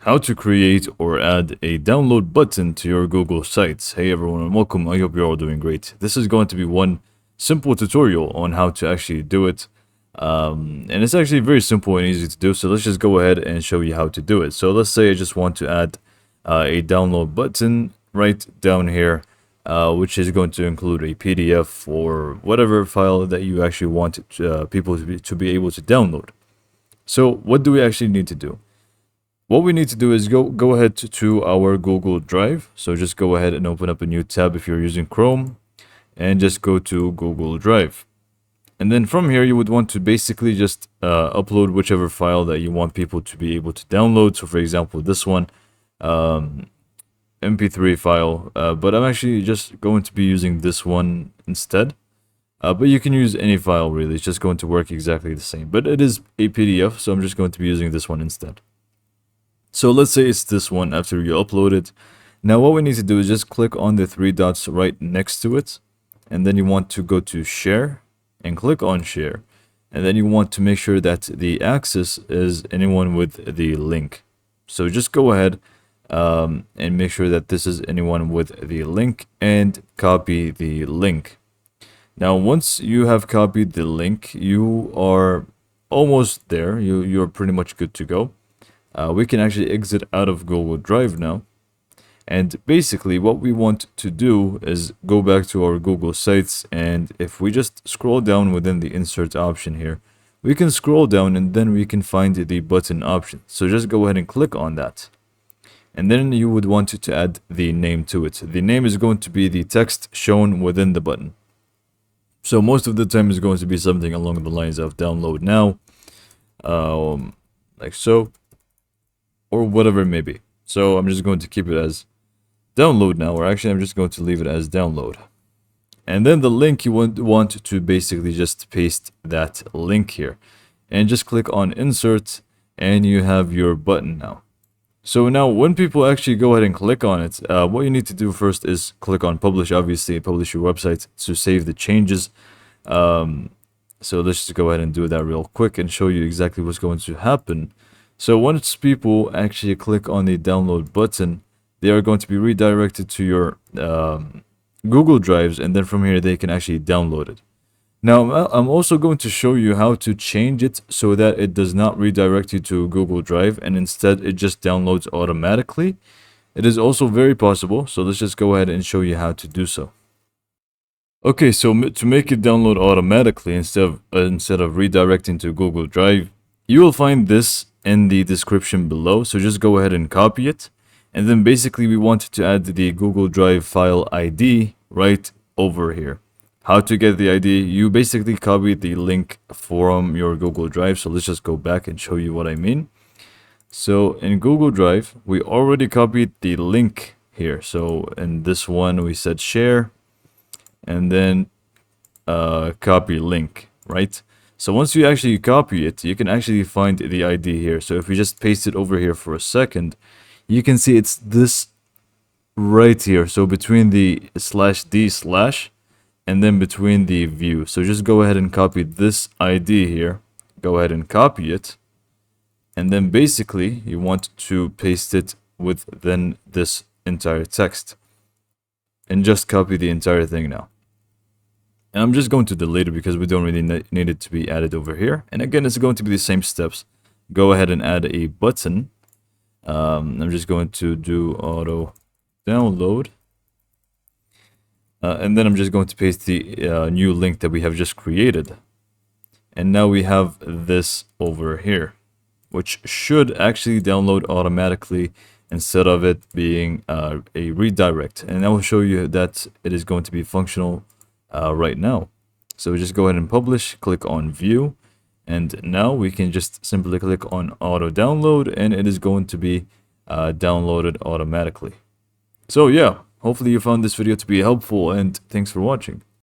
How to create or add a download button to your Google Sites. Hey everyone and welcome, I hope you're all doing great. This is going to be one simple tutorial on how to actually do it. And it's actually very simple and easy to do, so let's just go ahead and show you how to do it. So let's say I just want to add a download button right down here, which is going to include a PDF or whatever file that you actually want people to be able to download. So what do we actually need to do? What we need to do is go ahead to our Google Drive. So just go ahead and open up a new tab if you're using Chrome and just go to Google Drive. And then from here, you would want to basically just upload whichever file that you want people to be able to download. So for example, this one, MP3 file, but I'm actually just going to be using this one instead. But you can use any file really, it's just going to work exactly the same. But it is a PDF, so I'm just going to be using this one instead. So let's say it's this one after you upload it. Now what we need to do is just click on the three dots right next to it. And then you want to go to share and click on share. And then you want to make sure that the access is anyone with the link. So just go ahead and make sure that this is anyone with the link and copy the link. Now once you have copied the link, you are almost there. You're pretty much good to go. We can actually exit out of Google Drive now. And basically what we want to do is go back to our Google Sites, and if we just scroll down within the insert option here, we can scroll down and then we can find the button option. So just go ahead and click on that. And then you would want to add the name to it. The name is going to be the text shown within the button. So most of the time it's going to be something along the lines of download now, like so, or whatever it may be. So I'm just going to keep it as download now, or actually I'm just going to leave it as download. And then the link, you want to basically just paste that link here and just click on insert, and you have your button now. So now when people actually go ahead and click on it, what you need to do first is click on publish, obviously publish your website to save the changes. So let's just go ahead and do that real quick and show you exactly what's going to happen. So once people actually click on the download button, they are going to be redirected to your Google Drives, and then from here they can actually download it. Now I'm also going to show you how to change it so that it does not redirect you to Google Drive and instead it just downloads automatically. It is also very possible, so let's just go ahead and show you how to do so. Okay, so to make it download automatically instead of redirecting to Google Drive, you will find this in the description below. So just go ahead and copy it, and then basically we want to add the Google Drive file ID right over here. How to get the ID? You basically copy the link from your Google Drive. So let's just go back and show you what I mean. So in Google Drive, we already copied the link here. So in this one, we said share and then copy link, right? So once you actually copy it, you can actually find the ID here. So if we just paste it over here for a second, you can see it's this right here. So between the /d/ and then between the view. So just go ahead and copy this ID here. Go ahead and copy it. And then basically you want to paste it within this entire text. And just copy the entire thing now. And I'm just going to delete it because we don't really need it to be added over here. And again, it's going to be the same steps. Go ahead and add a button. I'm just going to do auto download. And then I'm just going to paste the new link that we have just created. And now we have this over here, which should actually download automatically instead of it being a redirect. And I will show you that it is going to be functional right now. So just go ahead and publish, click on view, and now we can just simply click on auto download, and it is going to be downloaded automatically. So yeah, hopefully you found this video to be helpful, and thanks for watching.